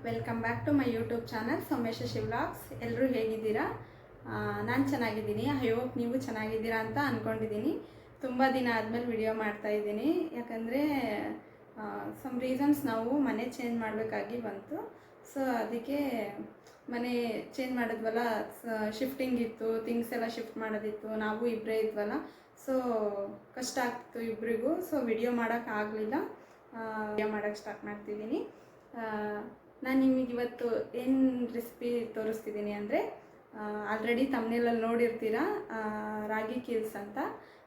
Welcome back to my YouTube channel Somesha Shivlogs. ಎಲ್ಲರೂ ಹೇಗಿದ್ದೀರಾ? ನಾನು ಚೆನ್ನಾಗಿದ್ದೀನಿ. ಐ ಹೋಪ್ ನೀವು ಚೆನ್ನಾಗಿದ್ದೀರಾ ಅಂತ ಅಂದ್ಕೊಂಡಿದ್ದೀನಿ. ತುಂಬ ದಿನ ಆದಮೇಲೆ ವಿಡಿಯೋ ಮಾಡ್ತಾಯಿದ್ದೀನಿ. ಯಾಕಂದರೆ ಸಮ್ ರೀಸನ್ಸ್ ನಾವು ಮನೆ ಚೇಂಜ್ ಮಾಡಬೇಕಾಗಿ ಬಂತು. ಸೊ ಅದಕ್ಕೆ ಮನೆ ಚೇಂಜ್ ಮಾಡಿದ್ವಲ್ಲ, ಶಿಫ್ಟಿಂಗ್ ಇತ್ತು, ಥಿಂಗ್ಸ್ ಎಲ್ಲ ಶಿಫ್ಟ್ ಮಾಡೋದಿತ್ತು. ನಾವು ಇಬ್ಬರೇ ಇದ್ವಲ್ಲ, ಸೊ ಕಷ್ಟ ಆಗ್ತಿತ್ತು ಇಬ್ಬರಿಗೂ. ಸೊ ವಿಡಿಯೋ ಮಾಡೋಕ್ಕಾಗಲಿಲ್ಲ. ವಿಡಿಯೋ ಮಾಡೋಕ್ಕೆ ಸ್ಟಾರ್ಟ್ ಮಾಡ್ತಿದ್ದೀನಿ. ನಾನು ನಿಮಗೆ ಇವತ್ತು ಏನು ರೆಸಿಪಿ ತೋರಿಸ್ತಿದ್ದೀನಿ ಅಂದರೆ, ಆಲ್ರೆಡಿ ತಮ್ಮನೇಲಲ್ಲಿ ನೋಡಿರ್ತೀರ, ರಾಗಿ ಕೀಲ್ಸ್ ಅಂತ.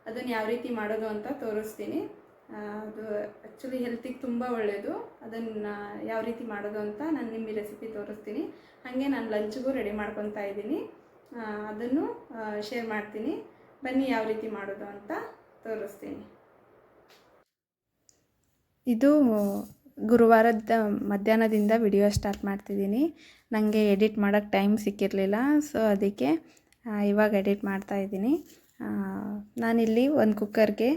ಅದನ್ನು ಯಾವ ರೀತಿ ಮಾಡೋದು ಅಂತ ತೋರಿಸ್ತೀನಿ. ಅದು ಆ್ಯಕ್ಚುಲಿ ಹೆಲ್ತಿಗೆ ತುಂಬ ಒಳ್ಳೆಯದು. ಅದನ್ನು ಯಾವ ರೀತಿ ಮಾಡೋದು ಅಂತ ನಾನು ನಿಮಗೆ ರೆಸಿಪಿ ತೋರಿಸ್ತೀನಿ. ಹಾಗೆ ನಾನು ಲಂಚ್ಗೂ ರೆಡಿ ಮಾಡ್ಕೊತಾ ಇದ್ದೀನಿ. ಅದನ್ನು ಶೇರ್ ಮಾಡ್ತೀನಿ. ಬನ್ನಿ ಯಾವ ರೀತಿ ಮಾಡೋದು ಅಂತ ತೋರಿಸ್ತೀನಿ. ಇದು ಗುರುವಾರದ ಮಧ್ಯಾಹ್ನದಿಂದ ವಿಡಿಯೋ ಸ್ಟಾರ್ಟ್ ಮಾಡ್ತಿದ್ದೀನಿ. ನನಗೆ ಎಡಿಟ್ ಮಾಡೋಕ್ಕೆ ಟೈಮ್ ಸಿಕ್ಕಿರಲಿಲ್ಲ. ಸೊ ಅದಕ್ಕೆ ಇವಾಗ ಎಡಿಟ್ ಮಾಡ್ತಾಯಿದ್ದೀನಿ. ನಾನಿಲ್ಲಿ ಒಂದು ಕುಕ್ಕರ್ಗೆ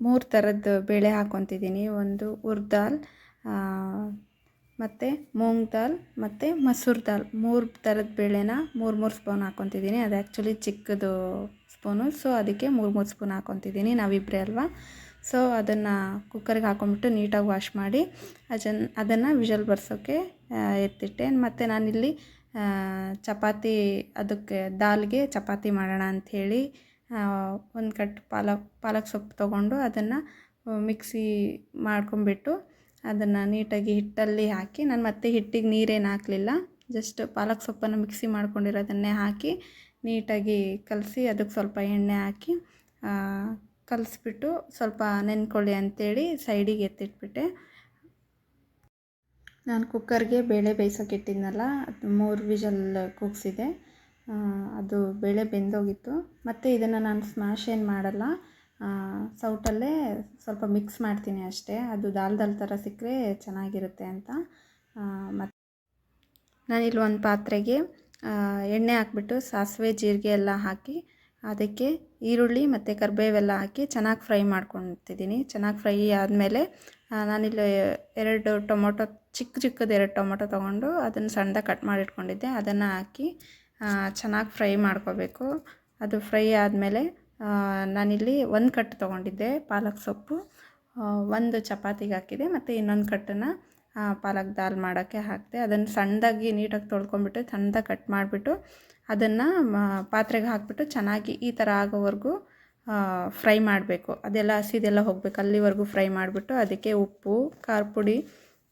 3 ಥರದ್ದು ಬೇಳೆ ಹಾಕ್ಕೊತಿದ್ದೀನಿ. ಒಂದು ಉರ್ದ್ ದಾಲ್, ಮತ್ತು ಮೂಂಗ್ ದಾಲ್ ಮತ್ತು ಮಸೂರ್ ದಾಲ್. 3 ಥರದ ಬೇಳೆನ 3 ಸ್ಪೂನ್ ಹಾಕ್ಕೊತಿದ್ದೀನಿ. ಅದು ಆ್ಯಕ್ಚುಲಿ ಚಿಕ್ಕದು ಸ್ಪೂನು. ಸೊ ಅದಕ್ಕೆ 3 ಸ್ಪೂನ್ ಹಾಕ್ಕೊತಿದ್ದೀನಿ. ನಾವಿಬ್ಬರೇ ಅಲ್ವಾ. ಸೊ ಅದನ್ನು ಕುಕ್ಕರ್ಗೆ ಹಾಕ್ಕೊಂಬಿಟ್ಟು ನೀಟಾಗಿ ವಾಶ್ ಮಾಡಿ ಅದನ್ನು ವಿಷಲ್ ಬರ್ಸೋಕ್ಕೆ ಎತ್ತಿಟ್ಟೆ. ಮತ್ತು ನಾನಿಲ್ಲಿ ಚಪಾತಿ, ಅದಕ್ಕೆ ದಾಲ್ಗೆ ಚಪಾತಿ ಮಾಡೋಣ ಅಂಥೇಳಿ ಒಂದು ಕಟ್ ಪಾಲಕ್ ಸೊಪ್ಪು ತೊಗೊಂಡು ಅದನ್ನು ಮಿಕ್ಸಿ ಮಾಡ್ಕೊಂಬಿಟ್ಟು ಅದನ್ನು ನೀಟಾಗಿ ಹಿಟ್ಟಲ್ಲಿ ಹಾಕಿ, ನಾನು ಮತ್ತೆ ಹಿಟ್ಟಿಗೆ ನೀರೇನು ಹಾಕಲಿಲ್ಲ, ಜಸ್ಟ್ ಪಾಲಕ್ ಸೊಪ್ಪನ್ನು ಮಿಕ್ಸಿ ಮಾಡ್ಕೊಂಡಿರೋದನ್ನೇ ಹಾಕಿ ನೀಟಾಗಿ ಕಲಸಿ ಅದಕ್ಕೆ ಸ್ವಲ್ಪ ಎಣ್ಣೆ ಹಾಕಿ ಕಲಿಸ್ಬಿಟ್ಟು ಸ್ವಲ್ಪ ನೆನ್ಕೊಳ್ಳಿ ಅಂಥೇಳಿ ಸೈಡಿಗೆ ಎತ್ತಿಟ್ಬಿಟ್ಟೆ. ನಾನು ಕುಕ್ಕರ್ಗೆ ಬೇಳೆ ಬೇಯಿಸೋಕೆ ಇಟ್ಟಿದ್ನಲ್ಲ, ಅದು 3 ವಿಷಲ್ ಕೂಗಿಸಿದೆ. ಅದು ಬೇಳೆ ಬೆಂದೋಗಿತ್ತು. ಮತ್ತು ಇದನ್ನು ನಾನು ಸ್ಮ್ಯಾಶ್ ಏನು ಮಾಡಲ್ಲ, ಸೌಟಲ್ಲೇ ಸ್ವಲ್ಪ ಮಿಕ್ಸ್ ಮಾಡ್ತೀನಿ ಅಷ್ಟೇ. ಅದು ದಾಲ್ ಥರ ಸಿಕ್ಕರೆ ಚೆನ್ನಾಗಿರುತ್ತೆ ಅಂತ. ಮತ್ತು ನಾನಿಲ್ಲಿ ಒಂದು ಪಾತ್ರೆಗೆ ಎಣ್ಣೆ ಹಾಕ್ಬಿಟ್ಟು ಸಾಸಿವೆ ಜೀರಿಗೆ ಎಲ್ಲ ಹಾಕಿ ಅದಕ್ಕೆ ಈರುಳ್ಳಿ ಮತ್ತು ಕರಿಬೇವೆಲ್ಲ ಹಾಕಿ ಚೆನ್ನಾಗಿ ಫ್ರೈ ಮಾಡ್ಕೊತಿದ್ದೀನಿ. ಚೆನ್ನಾಗಿ ಫ್ರೈ ಆದಮೇಲೆ ನಾನಿಲ್ಲಿ 2 ಟೊಮೊಟೊ, ಚಿಕ್ಕದು 2 ಟೊಮೊಟೊ ತೊಗೊಂಡು ಅದನ್ನು ಸಣ್ಣದಾಗಿ ಕಟ್ ಮಾಡಿ ಇಟ್ಕೊಂಡಿದ್ದೆ. ಅದನ್ನು ಹಾಕಿ ಚೆನ್ನಾಗಿ ಫ್ರೈ ಮಾಡ್ಕೋಬೇಕು. ಅದು ಫ್ರೈ ಆದಮೇಲೆ ನಾನಿಲ್ಲಿ 1 ಕಟ್ ತೊಗೊಂಡಿದ್ದೆ ಪಾಲಕ್ ಸೊಪ್ಪು, 1 ಚಪಾತಿಗೆ ಹಾಕಿದೆ. ಮತ್ತು ಇನ್ನೊಂದು ಕಟ್ಟನ್ನು ಪಾಲಕ್ ದಾಲ್ ಮಾಡೋಕ್ಕೆ ಹಾಕಿದೆ. ಅದನ್ನು ಸಣ್ಣದಾಗಿ ನೀಟಾಗಿ ತೊಳ್ಕೊಂಬಿಟ್ಟು ಸಣ್ಣದಾಗಿ ಕಟ್ ಮಾಡಿಬಿಟ್ಟು ಅದನ್ನು ಪಾತ್ರೆಗೆ ಹಾಕಿಬಿಟ್ಟು ಚೆನ್ನಾಗಿ ಈ ಥರ ಆಗೋವರೆಗೂ ಫ್ರೈ ಮಾಡಬೇಕು. ಅದೆಲ್ಲ ಹಸಿದೆಲ್ಲ ಹೋಗಬೇಕು, ಅಲ್ಲಿವರೆಗೂ ಫ್ರೈ ಮಾಡಿಬಿಟ್ಟು ಅದಕ್ಕೆ ಉಪ್ಪು, ಖಾರ ಪುಡಿ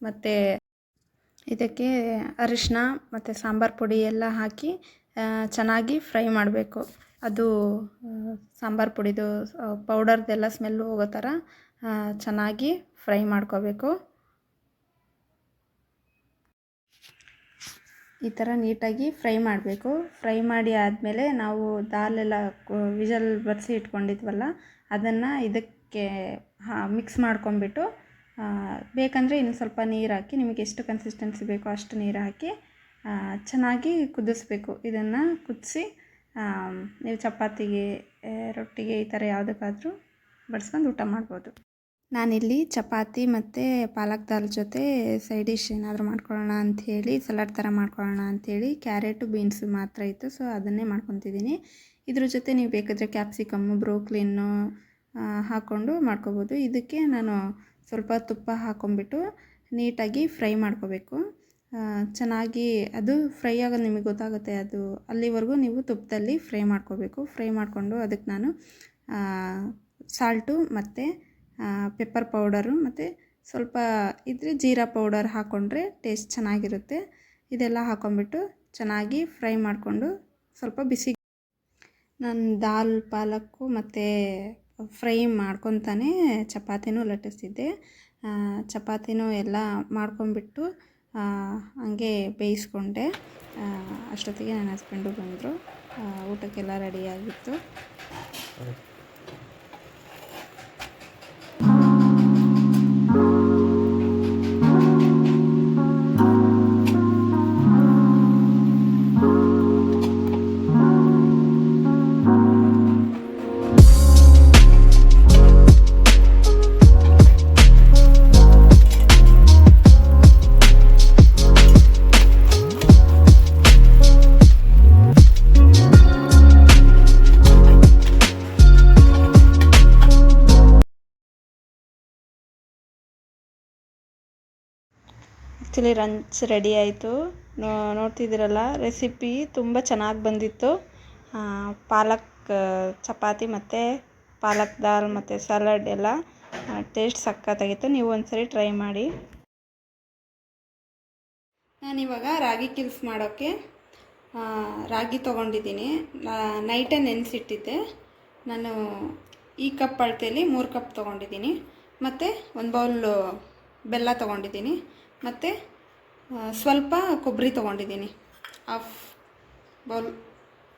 ಮತ್ತು ಇದಕ್ಕೆ ಅರಿಶಿನ ಮತ್ತು ಸಾಂಬಾರು ಪುಡಿ ಎಲ್ಲ ಹಾಕಿ ಚೆನ್ನಾಗಿ ಫ್ರೈ ಮಾಡಬೇಕು. ಅದು ಸಾಂಬಾರು ಪುಡಿದು ಪೌಡರ್ದೆಲ್ಲ ಸ್ಮೆಲ್ಲು ಹೋಗೋ ಥರ ಚೆನ್ನಾಗಿ ಫ್ರೈ ಮಾಡ್ಕೋಬೇಕು. ಈ ಥರ ನೀಟಾಗಿ ಫ್ರೈ ಮಾಡಬೇಕು. ಫ್ರೈ ಮಾಡಿ ಆದಮೇಲೆ ನಾವು ದಾಲೆಲ್ಲ ವಿಷಲ್ ಬರೆಸಿ ಇಟ್ಕೊಂಡಿದ್ವಲ್ಲ, ಅದನ್ನು ಇದಕ್ಕೆ ಮಿಕ್ಸ್ ಮಾಡ್ಕೊಂಬಿಟ್ಟು ಬೇಕಂದರೆ ಇನ್ನು ಸ್ವಲ್ಪ ನೀರು ಹಾಕಿ, ನಿಮಗೆ ಎಷ್ಟು ಕನ್ಸಿಸ್ಟೆನ್ಸಿ ಬೇಕೋ ಅಷ್ಟು ನೀರು ಹಾಕಿ ಚೆನ್ನಾಗಿ ಕುದಿಸ್ಬೇಕು. ಇದನ್ನು ಕುದಿಸಿ ನೀವು ಚಪಾತಿಗೆ, ರೊಟ್ಟಿಗೆ ಈ ಥರ ಯಾವುದಕ್ಕಾದರೂ ಬಡಿಸ್ಕೊಂಡು ಊಟ ಮಾಡ್ಬೋದು. ನಾನಿಲ್ಲಿ ಚಪಾತಿ ಮತ್ತು ಪಾಲಕ್ ದಾಲ್ ಜೊತೆ ಸೈಡ್ ಡಿಶ್ ಏನಾದರೂ ಮಾಡ್ಕೊಳ್ಳೋಣ ಅಂಥೇಳಿ, ಸಲಾಡ್ ಥರ ಮಾಡ್ಕೊಳ್ಳೋಣ ಅಂಥೇಳಿ ಕ್ಯಾರೆಟು, ಬೀನ್ಸು ಮಾತ್ರ ಇತ್ತು. ಸೊ ಅದನ್ನೇ ಮಾಡ್ಕೊತಿದ್ದೀನಿ. ಇದ್ರ ಜೊತೆ ನೀವು ಬೇಕಾದರೆ ಕ್ಯಾಪ್ಸಿಕಮ್ಮು, ಬ್ರೋಕ್ಲಿನ್ನು ಹಾಕ್ಕೊಂಡು ಮಾಡ್ಕೋಬೋದು. ಇದಕ್ಕೆ ನಾನು ಸ್ವಲ್ಪ ತುಪ್ಪ ಹಾಕ್ಕೊಂಬಿಟ್ಟು ನೀಟಾಗಿ ಫ್ರೈ ಮಾಡ್ಕೋಬೇಕು. ಚೆನ್ನಾಗಿ ಅದು ಫ್ರೈ ಆಗೋದು ನಿಮಗೆ ಗೊತ್ತಾಗುತ್ತೆ. ಅದು ಅಲ್ಲಿವರೆಗೂ ನೀವು ತುಪ್ಪದಲ್ಲಿ ಫ್ರೈ ಮಾಡ್ಕೋಬೇಕು. ಫ್ರೈ ಮಾಡಿಕೊಂಡು ಅದಕ್ಕೆ ನಾನು ಸಾಲ್ಟು ಮತ್ತು ಪೆಪ್ಪರ್ ಪೌಡರು ಮತ್ತು ಸ್ವಲ್ಪ ಇದ್ದರೆ ಜೀರಾ ಪೌಡರ್ ಹಾಕ್ಕೊಂಡ್ರೆ ಟೇಸ್ಟ್ ಚೆನ್ನಾಗಿರುತ್ತೆ. ಇದೆಲ್ಲ ಹಾಕ್ಕೊಂಬಿಟ್ಟು ಚೆನ್ನಾಗಿ ಫ್ರೈ ಮಾಡಿಕೊಂಡು ಸ್ವಲ್ಪ ಬಿಸಿ, ನಾನು ದಾಲ್ ಪಾಲಕ್ಕು ಮತ್ತು ಫ್ರೈ ಮಾಡ್ಕೊತಾನೆ ಚಪಾತಿನೂ ಲಟ್ಟಿಸ್ತಿದ್ದೆ. ಚಪಾತಿನೂ ಎಲ್ಲ ಮಾಡ್ಕೊಂಬಿಟ್ಟು ಹಂಗೆ ಬೇಯಿಸ್ಕೊಂಡೆ. ಅಷ್ಟೊತ್ತಿಗೆ ನನ್ನ ಹಸ್ಬೆಂಡು ಬಂದರು. ಊಟಕ್ಕೆಲ್ಲ ರೆಡಿಯಾಗಿತ್ತು. ಆ್ಯಕ್ಚುಲಿ ಲಂಚ್ ರೆಡಿ ಆಯಿತು. ನೋಡ್ತಿದ್ದೀರಲ್ಲ, ರೆಸಿಪಿ ತುಂಬ ಚೆನ್ನಾಗಿ ಬಂದಿತ್ತು. ಪಾಲಕ್ ಚಪಾತಿ ಮತ್ತು ಪಾಲಕ್ ದಾಲ್ ಮತ್ತು ಸಲಾಡ್ ಎಲ್ಲ ಟೇಸ್ಟ್ ಸಖತ್ತಾಗಿತ್ತು. ನೀವು ಒಂದ್ಸರಿ ಟ್ರೈ ಮಾಡಿ. ನಾನಿವಾಗ ರಾಗಿ ಕಿಲ್ಸ್ ಮಾಡೋಕ್ಕೆ ರಾಗಿ ತೊಗೊಂಡಿದ್ದೀನಿ. ನೈಟೇ ನೆನೆಸಿಟ್ಟಿದ್ದೆ. ನಾನು ಈ ಕಪ್ ಅಳತೆಯಲ್ಲಿ 3 ಕಪ್ ತೊಗೊಂಡಿದ್ದೀನಿ. ಮತ್ತು 1 ಬೌಲು ಬೆಲ್ಲ ತೊಗೊಂಡಿದ್ದೀನಿ. ಮತ್ತು ಸ್ವಲ್ಪ ಕೊಬ್ಬರಿ ತೊಗೊಂಡಿದ್ದೀನಿ. 1/2 ಬೌಲ್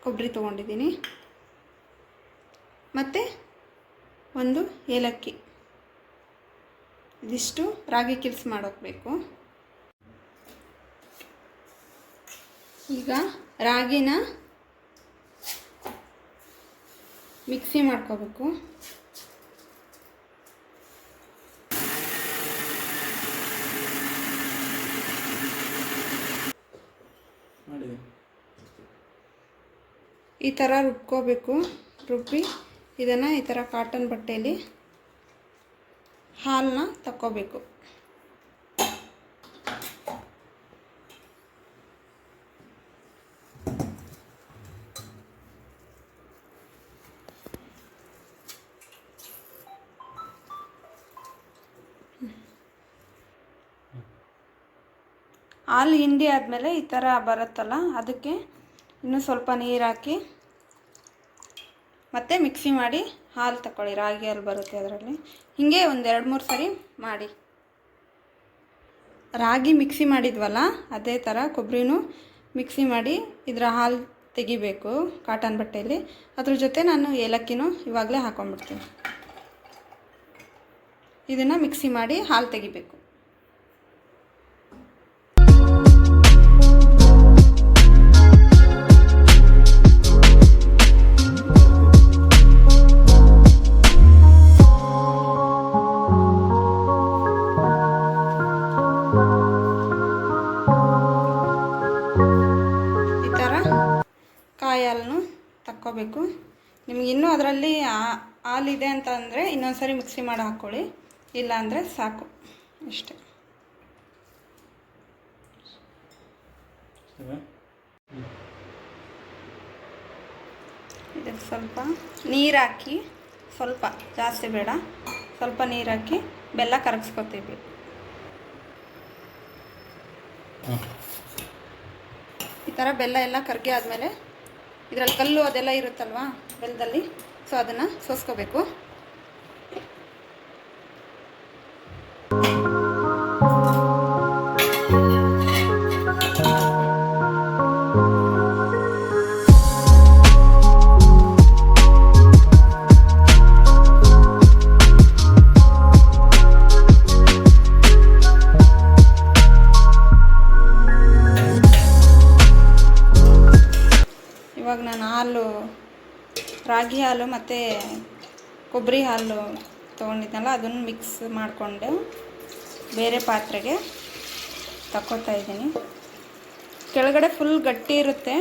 ಕೊಬ್ಬರಿ ತೊಗೊಂಡಿದ್ದೀನಿ. ಮತ್ತು 1 ಏಲಕ್ಕಿ. ಇದಿಷ್ಟು ರಾಗಿ ಕಿಲ್ಸ್ ಮಾಡೋಕ್ಕೆ ಬೇಕು. ಈಗ ರಾಗಿನ ಮಿಕ್ಸಿ ಮಾಡ್ಕೋಬೇಕು. ಈ ಥರ ರುಬ್ಕೋಬೇಕು. ರುಬ್ಬಿ ಇದನ್ನು ಈ ಥರ ಕಾಟನ್ ಬಟ್ಟೆಯಲ್ಲಿ ಹಾಲನ್ನ ತಕ್ಕೋಬೇಕು. ಹಾಲು ಹಿಂಡಿ ಆದಮೇಲೆ ಈ ಥರ ಬರುತ್ತಲ್ಲ, ಅದಕ್ಕೆ ಇನ್ನೂ ಸ್ವಲ್ಪ ನೀರು ಹಾಕಿ ಮತ್ತೆ ಮಿಕ್ಸಿ ಮಾಡಿ ಹಾಲು ತಗೊಳ್ಳಿ. ರಾಗಿ ಹಾಲು ಬರುತ್ತೆ ಅದರಲ್ಲಿ. ಹೀಗೆ ಒಂದು 2-3 ಸರಿ ಮಾಡಿ. ರಾಗಿ ಮಿಕ್ಸಿ ಮಾಡಿದ್ವಲ್ಲ, ಅದೇ ಥರ ಕೊಬ್ಬರಿನೂ ಮಿಕ್ಸಿ ಮಾಡಿ ಇದರ ಹಾಲು ತೆಗಿಬೇಕು ಕಾಟನ್ ಬಟ್ಟೆಯಲ್ಲಿ. ಅದ್ರ ಜೊತೆ ನಾನು ಏಲಕ್ಕಿನೂ ಇವಾಗಲೇ ಹಾಕೊಂಡ್ಬಿಡ್ತೀನಿ. ಇದನ್ನು ಮಿಕ್ಸಿ ಮಾಡಿ ಹಾಲು ತೆಗಿಬೇಕು. ಹಾಲನ್ನು ತಕ್ಕೋಬೇಕು. ನಿಮ್ಗೆ ಇನ್ನೂ ಅದರಲ್ಲಿ ಹಾಲಿದೆ ಅಂತ ಅಂದರೆ ಇನ್ನೊಂದು ಸರಿ ಮಿಕ್ಸಿ ಮಾಡಿ ಹಾಕ್ಕೊಳ್ಳಿ. ಇಲ್ಲ ಅಂದರೆ ಸಾಕು, ಇಷ್ಟೇ. ಇದಕ್ಕೆ ಸ್ವಲ್ಪ ನೀರು ಹಾಕಿ, ಸ್ವಲ್ಪ ಜಾಸ್ತಿ ಬೇಡ, ಸ್ವಲ್ಪ ನೀರು ಹಾಕಿ ಬೆಲ್ಲ ಕರಗಿಸ್ಕೊತೀವಿ. ಈ ಥರ ಬೆಲ್ಲ ಎಲ್ಲ ಕರಗಿ ಆದಮೇಲೆ ಇದರಲ್ಲಿ ಕಲ್ಲು ಅದೆಲ್ಲ ಇರುತ್ತಲ್ವ ಬೆಲ್ಲದಲ್ಲಿ, ಸೊ ಅದನ್ನು ಸೋಸ್ಕೋಬೇಕು. ಇವಾಗ ನಾನು ರಾಗಿ ಹಾಲು ಮತ್ತು ಕೊಬ್ಬರಿ ಹಾಲು ತೊಗೊಂಡಿದ್ನಲ್ಲ, ಅದನ್ನು ಮಿಕ್ಸ್ ಮಾಡಿಕೊಂಡು ಬೇರೆ ಪಾತ್ರೆಗೆ ತಕ್ಕೋತಾ ಇದ್ದೀನಿ. ಕೆಳಗಡೆ ಫುಲ್ ಗಟ್ಟಿ ಇರುತ್ತೆ,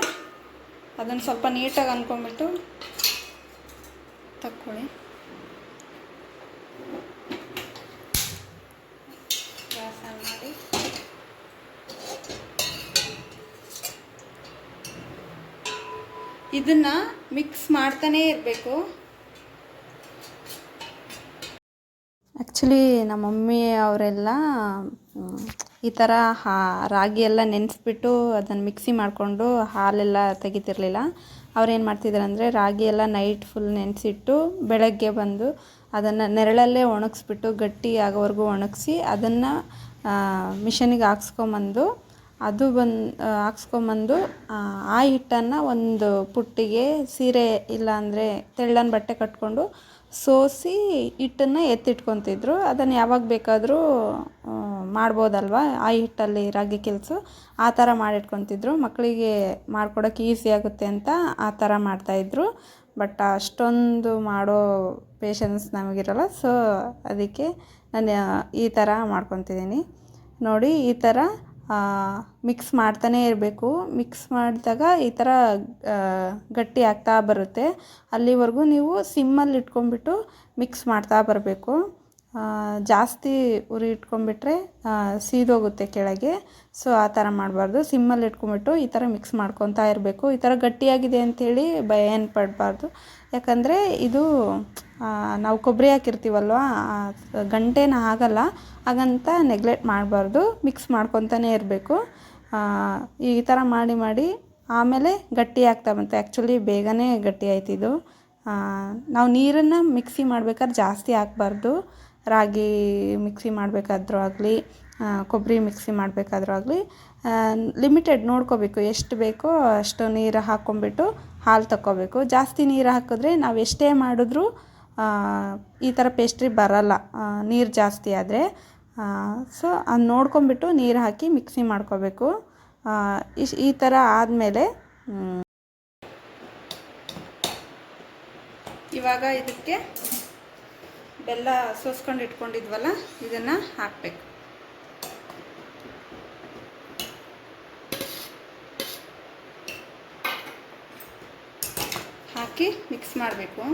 ಅದನ್ನು ಸ್ವಲ್ಪ ನೀಟಾಗಿ ಅಂದ್ಕೊಂಡ್ಬಿಟ್ಟು ತಕ್ಕೊಳ್ಳಿ. ಗ್ಯಾಸ್ ಆನ್ ಮಾಡಿ ಇದನ್ನು ಮಿಕ್ಸ್ ಮಾಡ್ತಾನೇ ಇರಬೇಕು. ಆ್ಯಕ್ಚುಲಿ ನಮ್ಮ ಮಮ್ಮಿ ಅವರೆಲ್ಲ ಈ ಥರ ರಾಗಿ ಎಲ್ಲ ನೆನೆಸ್ಬಿಟ್ಟು ಅದನ್ನು ಮಿಕ್ಸಿ ಮಾಡಿಕೊಂಡು ಹಾಲೆಲ್ಲ ತೆಗಿತಿರ್ಲಿಲ್ಲ. ಅವ್ರೇನು ಮಾಡ್ತಿದ್ದಾರೆ ಅಂದರೆ ರಾಗಿ ಎಲ್ಲ ನೈಟ್ ಫುಲ್ ನೆನೆಸಿಟ್ಟು ಬೆಳಗ್ಗೆ ಬಂದು ಅದನ್ನು ನೆರಳಲ್ಲೇ ಒಣಗಿಸ್ಬಿಟ್ಟು ಗಟ್ಟಿ ಆಗೋವರೆಗೂ ಒಣಗಿಸಿ ಅದನ್ನು ಮಿಷನಿಗೆ ಹಾಕ್ಸ್ಕೊಂಬಂದು ಹಾಕ್ಸ್ಕೊಂಬಂದು ಆ ಹಿಟ್ಟನ್ನು ಒಂದು ಪುಟ್ಟಿಗೆ ಸೀರೆ ಇಲ್ಲಾಂದರೆ ತೆಳ್ಳನ ಬಟ್ಟೆ ಕಟ್ಕೊಂಡು ಸೋಸಿ ಹಿಟ್ಟನ್ನು ಎತ್ತಿಟ್ಕೊತಿದ್ರು. ಅದನ್ನು ಯಾವಾಗ ಬೇಕಾದರೂ ಮಾಡ್ಬೋದಲ್ವ ಆ ಹಿಟ್ಟಲ್ಲಿ ರಾಗಿ ಕಿಲ್ಸು. ಆ ಥರ ಮಾಡಿಟ್ಕೊತಿದ್ರು. ಮಕ್ಕಳಿಗೆ ಮಾಡ್ಕೊಡೋಕ್ಕೆ ಈಸಿ ಆಗುತ್ತೆ ಅಂತ ಆ ಥರ ಮಾಡ್ತಾಯಿದ್ರು. ಬಟ್ ಅಷ್ಟೊಂದು ಮಾಡೋ ಪೇಷನ್ಸ್ ನಮಗಿರಲ್ಲ. ಸೊ ಅದಕ್ಕೆ ನಾನು ಈ ಥರ ಮಾಡ್ಕೊತಿದ್ದೀನಿ. ನೋಡಿ, ಈ ಥರ ಮಿಕ್ಸ್ ಮಾಡ್ತಾನೇ ಇರಬೇಕು. ಮಿಕ್ಸ್ ಮಾಡಿದಾಗ ಈ ಥರ ಗಟ್ಟಿ ಆಗ್ತಾ ಬರುತ್ತೆ. ಅಲ್ಲಿವರೆಗೂ ನೀವು ಸಿಮ್ಮಲ್ಲಿ ಇಟ್ಕೊಂಡ್ಬಿಟ್ಟು ಮಿಕ್ಸ್ ಮಾಡ್ತಾ ಬರಬೇಕು. ಜಾಸ್ತಿ ಉರಿ ಇಟ್ಕೊಂಡ್ಬಿಟ್ರೆ ಸೀದೋಗುತ್ತೆ ಕೆಳಗೆ. ಸೊ ಆ ಥರ ಮಾಡಬಾರ್ದು. ಸಿಮ್ಮಲ್ಲಿ ಇಟ್ಕೊಂಬಿಟ್ಟು ಈ ಥರ ಮಿಕ್ಸ್ ಮಾಡ್ಕೊತಾ ಇರಬೇಕು. ಈ ಥರ ಗಟ್ಟಿಯಾಗಿದೆ ಅಂಥೇಳಿ ಭಯ ಏನು ಪಡಬಾರ್ದು. ಯಾಕಂದರೆ ಇದು ನಾವು ಕೊಬ್ಬರಿ ಹಾಕಿರ್ತೀವಲ್ವ, ಗಂಟೇನ ಆಗಲ್ಲ. ಹಾಗಂತ ನೆಗ್ಲೆಕ್ಟ್ ಮಾಡಬಾರ್ದು. ಮಿಕ್ಸ್ ಮಾಡ್ಕೊತಾನೆ ಇರಬೇಕು. ಈ ಥರ ಮಾಡಿ ಮಾಡಿ ಆಮೇಲೆ ಗಟ್ಟಿ ಆಗ್ತಾ ಬಂತು. ಆ್ಯಕ್ಚುಲಿ ಬೇಗನೆ ಗಟ್ಟಿ ಆಯ್ತಿದ್ದು. ನಾವು ನೀರನ್ನು ಮಿಕ್ಸಿ ಮಾಡ್ಬೇಕಾದ್ರೆ ಜಾಸ್ತಿ ಹಾಕ್ಬಾರ್ದು. ರಾಗಿ ಮಿಕ್ಸಿ ಮಾಡಬೇಕಾದ್ರೂ ಆಗಲಿ, ಕೊಬ್ಬರಿ ಮಿಕ್ಸಿ ಮಾಡಬೇಕಾದ್ರೂ ಆಗಲಿ ಲಿಮಿಟೆಡ್ ನೋಡ್ಕೋಬೇಕು. ಎಷ್ಟು ಬೇಕೋ ಅಷ್ಟು ನೀರು ಹಾಕ್ಕೊಂಬಿಟ್ಟು ಹಾಲು ತಗೋಬೇಕು. ಜಾಸ್ತಿ ನೀರು ಹಾಕಿದ್ರೆ ನಾವು ಎಷ್ಟೇ ಮಾಡಿದ್ರೂ ಈ ಥರ ಪೇಸ್ಟ್ರಿ ಬರಲ್ಲ, ನೀರು ಜಾಸ್ತಿ ಆದರೆ. ಸೊ ಅದು ನೋಡ್ಕೊಂಬಿಟ್ಟು ನೀರು ಹಾಕಿ ಮಿಕ್ಸಿ ಮಾಡ್ಕೋಬೇಕು. ಈ ಥರ ಆದಮೇಲೆ ಇವಾಗ ಇದಕ್ಕೆ ಬೆಲ್ಲ ಸೋಸ್ಕೊಂಡು ಇಟ್ಕೊಂಡಿದ್ವಲ್ಲ, ಇದನ್ನು ಹಾಕಬೇಕು. ಹಾಕಿ ಮಿಕ್ಸ್ ಮಾಡಬೇಕು.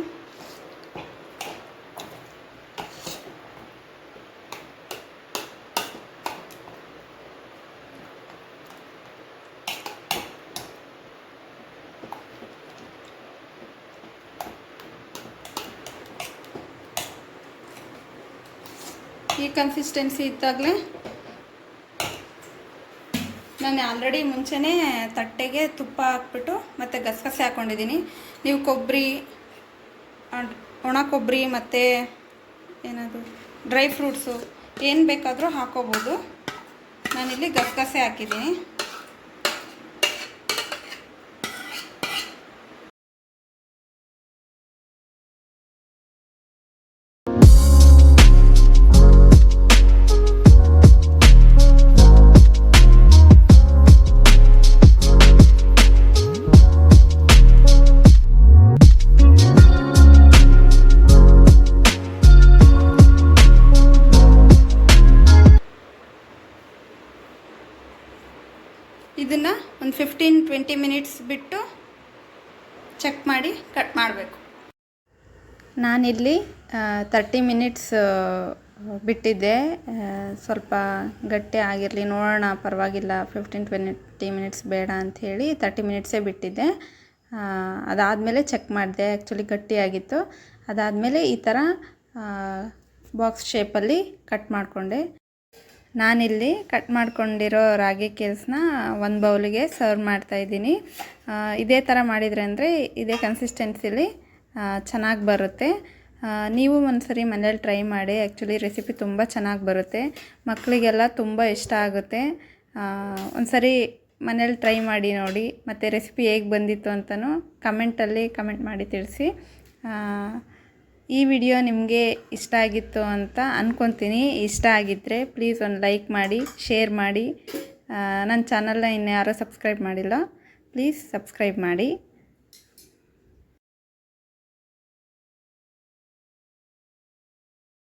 ಈ ಕನ್ಸಿಸ್ಟೆನ್ಸಿ ಇದ್ದಾಗಲೇ ನಾನು ಆಲ್ರೆಡಿ ಮುಂಚೆನೇ ತಟ್ಟೆಗೆ ತುಪ್ಪ ಹಾಕ್ಬಿಟ್ಟು ಮತ್ತು ಗಸಗಸೆ ಹಾಕ್ಕೊಂಡಿದ್ದೀನಿ. ನೀವು ಕೊಬ್ಬರಿ, ಒಣ ಕೊಬ್ಬರಿ ಮತ್ತು ಏನದು ಡ್ರೈ ಫ್ರೂಟ್ಸು ಏನು ಬೇಕಾದರೂ ಹಾಕ್ಕೋಬೋದು. ನಾನಿಲ್ಲಿ ಗಸಗಸೆ ಹಾಕಿದ್ದೀನಿ. ಇದನ್ನು ಒಂದು 15-20 ಮಿನಿಟ್ಸ್ ಬಿಟ್ಟು ಚೆಕ್ ಮಾಡಿ ಕಟ್ ಮಾಡಬೇಕು. ನಾನಿಲ್ಲಿ 30 ಮಿನಿಟ್ಸ್ ಬಿಟ್ಟಿದ್ದೆ. ಸ್ವಲ್ಪ ಗಟ್ಟಿ ಆಗಿರಲಿ ನೋಡೋಣ, ಪರವಾಗಿಲ್ಲ 15-20 ಮಿನಿಟ್ಸ್ ಬೇಡ ಅಂಥೇಳಿ 30 ಮಿನಿಟ್ಸೇ ಬಿಟ್ಟಿದ್ದೆ. ಅದಾದಮೇಲೆ ಚೆಕ್ ಮಾಡಿದೆ, ಆ್ಯಕ್ಚುಲಿ ಗಟ್ಟಿಯಾಗಿತ್ತು. ಅದಾದಮೇಲೆ ಈ ಥರ ಬಾಕ್ಸ್ ಶೇಪಲ್ಲಿ ಕಟ್ ಮಾಡಿಕೊಂಡೆ. ನಾನಿಲ್ಲಿ ಕಟ್ ಮಾಡ್ಕೊಂಡಿರೋ ರಾಗಿ ಕೇಲ್ಸ್ನ ಒಂದು ಬೌಲಿಗೆ ಸರ್ವ್ ಮಾಡ್ತಾಯಿದ್ದೀನಿ. ಇದೇ ಥರ ಮಾಡಿದರೆ ಅಂದರೆ ಇದೇ ಕನ್ಸಿಸ್ಟೆನ್ಸಿಲಿ ಚೆನ್ನಾಗಿ ಬರುತ್ತೆ. ನೀವು ಒಂದ್ಸರಿ ಮನೇಲಿ ಟ್ರೈ ಮಾಡಿ. ಆ್ಯಕ್ಚುಲಿ ರೆಸಿಪಿ ತುಂಬ ಚೆನ್ನಾಗಿ ಬರುತ್ತೆ, ಮಕ್ಕಳಿಗೆಲ್ಲ ತುಂಬ ಇಷ್ಟ ಆಗುತ್ತೆ. ಒಂದ್ಸರಿ ಮನೇಲಿ ಟ್ರೈ ಮಾಡಿ ನೋಡಿ. ಮತ್ತು ರೆಸಿಪಿ ಹೇಗೆ ಬಂದಿತ್ತು ಅಂತಲೂ ಕಮೆಂಟಲ್ಲಿ ಕಮೆಂಟ್ ಮಾಡಿ ತಿಳಿಸಿ. ಈ ವಿಡಿಯೋ ನಿಮಗೆ ಇಷ್ಟ ಆಗಿತ್ತು ಅಂತ ಅಂದ್ಕೊತೀನಿ. ಇಷ್ಟ ಆಗಿದ್ದರೆ ಪ್ಲೀಸ್ ಒಂದು ಲೈಕ್ ಮಾಡಿ, ಶೇರ್ ಮಾಡಿ. ನನ್ನ ಚಾನಲ್ನ ಇನ್ನು ಯಾರೂ ಸಬ್ಸ್ಕ್ರೈಬ್ ಮಾಡಿಲ್ಲ, ಪ್ಲೀಸ್ ಸಬ್ಸ್ಕ್ರೈಬ್ ಮಾಡಿ.